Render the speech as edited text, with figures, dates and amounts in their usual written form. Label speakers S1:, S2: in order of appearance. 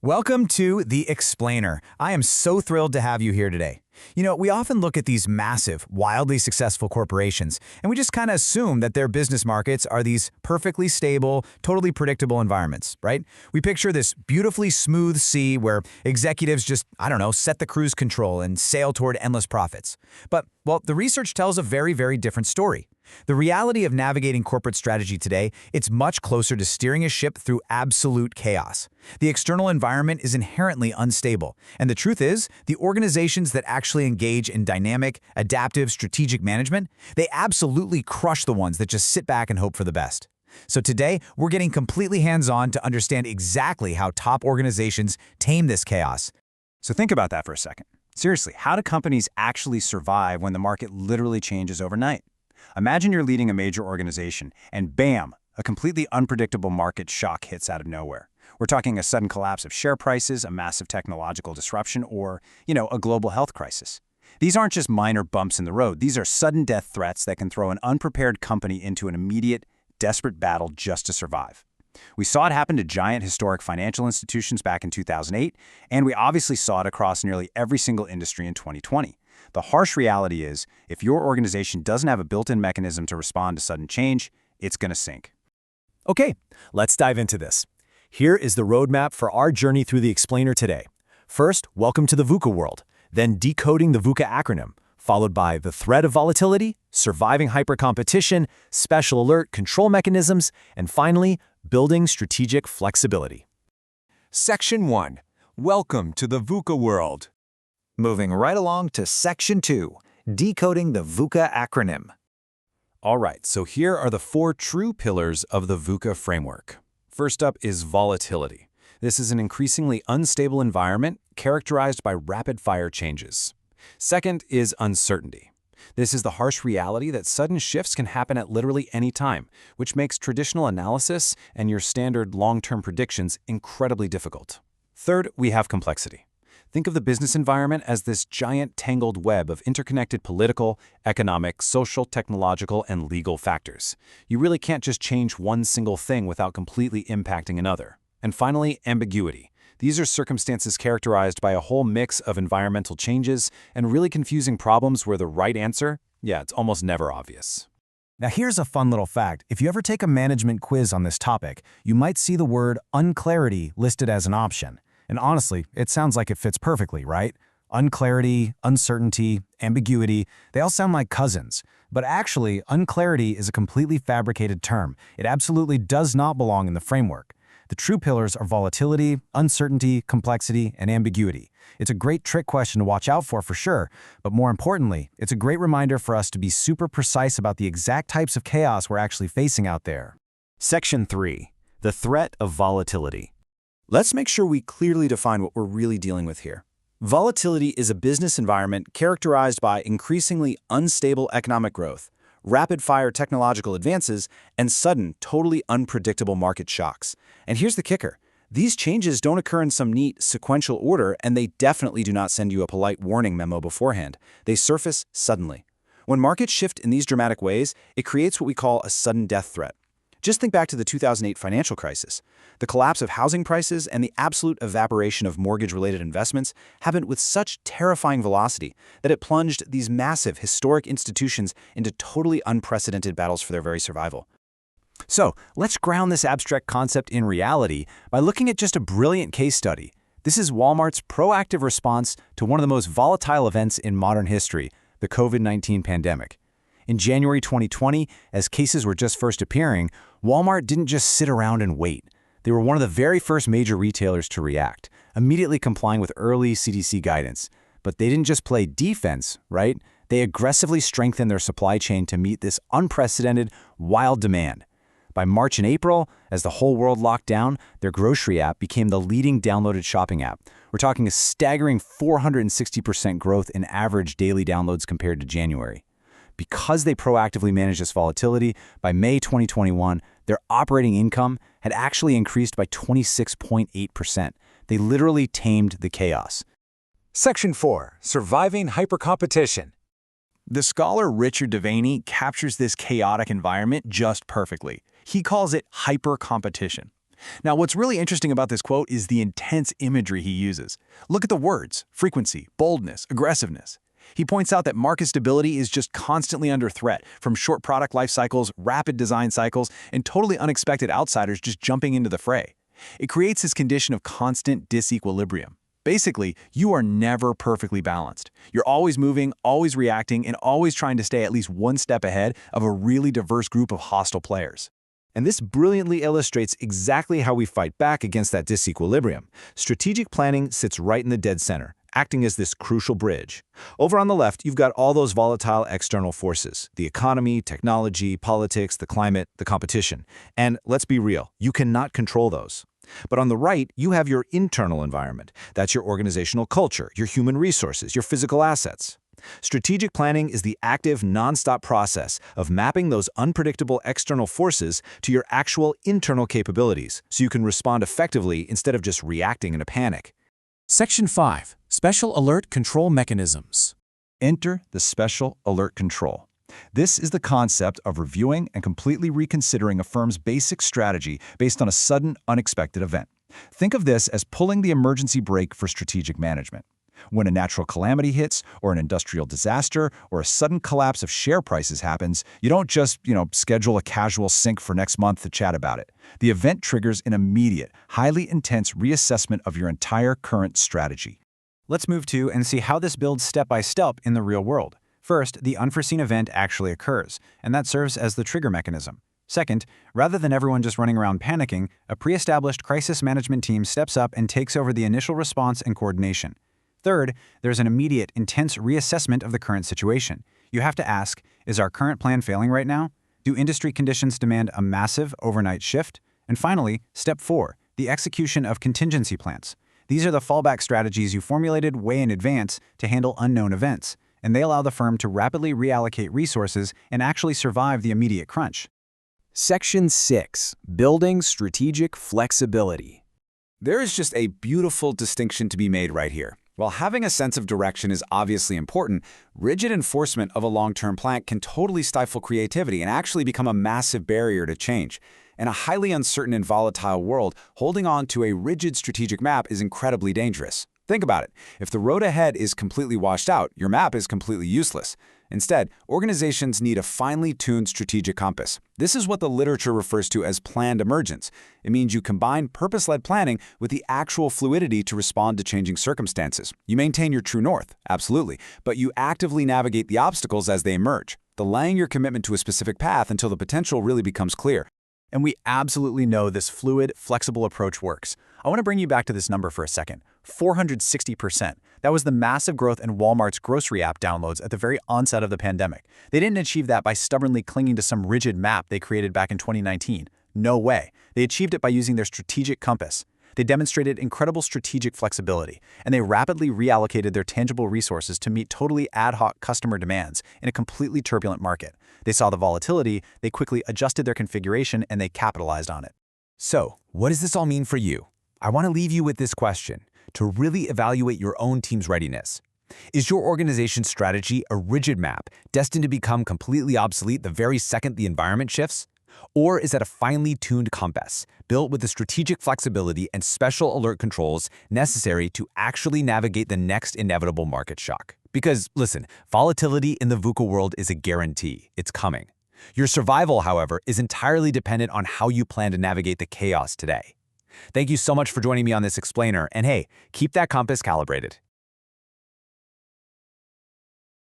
S1: Welcome to The Explainer. I am so thrilled to have you here today. We often look at these massive, wildly successful corporations, and we just kind of assume that their business markets are these perfectly stable, totally predictable environments, right? We picture this beautifully smooth sea where executives just, set the cruise control and sail toward endless profits. But, well, the research tells a very, very different story. The reality of navigating corporate strategy today, it's much closer to steering a ship through absolute chaos. The external environment is inherently unstable, and the truth is, the organizations that actually engage in dynamic, adaptive, strategic management, they absolutely crush the ones that just sit back and hope for the best. So today, we're getting completely hands-on to understand exactly how top organizations tame this chaos.
S2: So think about that for a second. Seriously, how do companies actually survive when the market literally changes overnight? Imagine you're leading a major organization, and bam, a completely unpredictable market shock hits out of nowhere. We're talking a sudden collapse of share prices, a massive technological disruption, or, a global health crisis. These aren't just minor bumps in the road. These are sudden death threats that can throw an unprepared company into an immediate, desperate battle just to survive. We saw it happen to giant historic financial institutions back in 2008, and we obviously saw it across nearly every single industry in 2020. The harsh reality is, if your organization doesn't have a built-in mechanism to respond to sudden change, it's going to sink.
S3: Okay, let's dive into this. Here is the roadmap for our journey through the explainer today. First, welcome to the VUCA world, then decoding the VUCA acronym, followed by the threat of volatility, surviving hypercompetition, special alert control mechanisms, and finally, building strategic flexibility.
S4: Section 1. Welcome to the VUCA world.
S1: Moving right along to Section 2, decoding the VUCA acronym.
S4: All right, so here are the 4 true pillars of the VUCA framework. First up is volatility. This is an increasingly unstable environment characterized by rapid-fire changes. Second is uncertainty. This is the harsh reality that sudden shifts can happen at literally any time, which makes traditional analysis and your standard long-term predictions incredibly difficult. Third, we have complexity. Think of the business environment as this giant tangled web of interconnected political, economic, social, technological, and legal factors. You really can't just change one single thing without completely impacting another. And finally, ambiguity. These are circumstances characterized by a whole mix of environmental changes and really confusing problems where the right answer, it's almost never obvious.
S1: Now here's a fun little fact. If you ever take a management quiz on this topic, you might see the word unclarity listed as an option. And honestly, it sounds like it fits perfectly, right? Unclarity, uncertainty, ambiguity, they all sound like cousins. But actually, unclarity is a completely fabricated term. It absolutely does not belong in the framework. The true pillars are volatility, uncertainty, complexity, and ambiguity. It's a great trick question to watch out for sure, but more importantly, it's a great reminder for us to be super precise about the exact types of chaos we're actually facing out there.
S3: Section 3. The threat of volatility. Let's make sure we clearly define what we're really dealing with here. Volatility is a business environment characterized by increasingly unstable economic growth, rapid-fire technological advances, and sudden, totally unpredictable market shocks. And here's the kicker. These changes don't occur in some neat, sequential order, and they definitely do not send you a polite warning memo beforehand. They surface suddenly. When markets shift in these dramatic ways, it creates what we call a sudden death threat. Just think back to the 2008 financial crisis. The collapse of housing prices and the absolute evaporation of mortgage-related investments happened with such terrifying velocity that it plunged these massive, historic institutions into totally unprecedented battles for their very survival. So, let's ground this abstract concept in reality by looking at just a brilliant case study. This is Walmart's proactive response to one of the most volatile events in modern history, the COVID-19 pandemic. In January 2020, as cases were just first appearing, Walmart didn't just sit around and wait. They were one of the very first major retailers to react, immediately complying with early CDC guidance. But they didn't just play defense, right? They aggressively strengthened their supply chain to meet this unprecedented, wild demand. By March and April, as the whole world locked down, their grocery app became the leading downloaded shopping app. We're talking a staggering 460% growth in average daily downloads compared to January. Because they proactively managed this volatility, by May 2021, their operating income had actually increased by 26.8%. They literally tamed the chaos.
S4: Section 4. Surviving hypercompetition.
S1: The scholar Richard Devaney captures this chaotic environment just perfectly. He calls it hyper-competition.
S2: Now, what's really interesting about this quote is the intense imagery he uses. Look at the words: frequency, boldness, aggressiveness. He points out that market stability is just constantly under threat from short product life cycles, rapid design cycles, and totally unexpected outsiders just jumping into the fray. It creates this condition of constant disequilibrium. Basically, you are never perfectly balanced. You're always moving, always reacting, and always trying to stay at least one step ahead of a really diverse group of hostile players.
S3: And this brilliantly illustrates exactly how we fight back against that disequilibrium. Strategic planning sits right in the dead center, acting as this crucial bridge. Over on the left, you've got all those volatile external forces: the economy, technology, politics, the climate, the competition. And let's be real, you cannot control those. But on the right, you have your internal environment. That's your organizational culture, your human resources, your physical assets. Strategic planning is the active, nonstop process of mapping those unpredictable external forces to your actual internal capabilities so you can respond effectively instead of just reacting in a panic.
S5: Section 5. Special Alert Control Mechanisms.
S2: Enter the Special Alert Control. This is the concept of reviewing and completely reconsidering a firm's basic strategy based on a sudden, unexpected event. Think of this as pulling the emergency brake for strategic management. When a natural calamity hits, or an industrial disaster, or a sudden collapse of share prices happens, you don't just, schedule a casual sync for next month to chat about it. The event triggers an immediate, highly intense reassessment of your entire current strategy.
S1: Let's move to and see how this builds step by step in the real world. First, the unforeseen event actually occurs, and that serves as the trigger mechanism. Second, rather than everyone just running around panicking, a pre-established crisis management team steps up and takes over the initial response and coordination. Third, there's an immediate, intense reassessment of the current situation. You have to ask, is our current plan failing right now? Do industry conditions demand a massive overnight shift? And finally, step 4, the execution of contingency plans. These are the fallback strategies you formulated way in advance to handle unknown events, and they allow the firm to rapidly reallocate resources and actually survive the immediate crunch.
S5: Section 6. Building Strategic Flexibility.
S1: There is just a beautiful distinction to be made right here. While having a sense of direction is obviously important, rigid enforcement of a long-term plan can totally stifle creativity and actually become a massive barrier to change. In a highly uncertain and volatile world, holding on to a rigid strategic map is incredibly dangerous. Think about it. If the road ahead is completely washed out, your map is completely useless. Instead, organizations need a finely tuned strategic compass. This is what the literature refers to as planned emergence. It means you combine purpose-led planning with the actual fluidity to respond to changing circumstances. You maintain your true north, absolutely, but you actively navigate the obstacles as they emerge, delaying your commitment to a specific path until the potential really becomes clear. And we absolutely know this fluid, flexible approach works. I want to bring you back to this number for a second. 460%. That was the massive growth in Walmart's grocery app downloads at the very onset of the pandemic. They didn't achieve that by stubbornly clinging to some rigid map they created back in 2019. No way. They achieved it by using their strategic compass. They demonstrated incredible strategic flexibility, and they rapidly reallocated their tangible resources to meet totally ad hoc customer demands in a completely turbulent market. They saw the volatility, they quickly adjusted their configuration, and they capitalized on it. So, what does this all mean for you? I want to leave you with this question to really evaluate your own team's readiness. Is your organization's strategy a rigid map destined to become completely obsolete the very second the environment shifts? Or is it a finely tuned compass, built with the strategic flexibility and special alert controls necessary to actually navigate the next inevitable market shock? Because, listen, volatility in the VUCA world is a guarantee. It's coming. Your survival, however, is entirely dependent on how you plan to navigate the chaos today. Thank you so much for joining me on this explainer, and hey, keep that compass calibrated.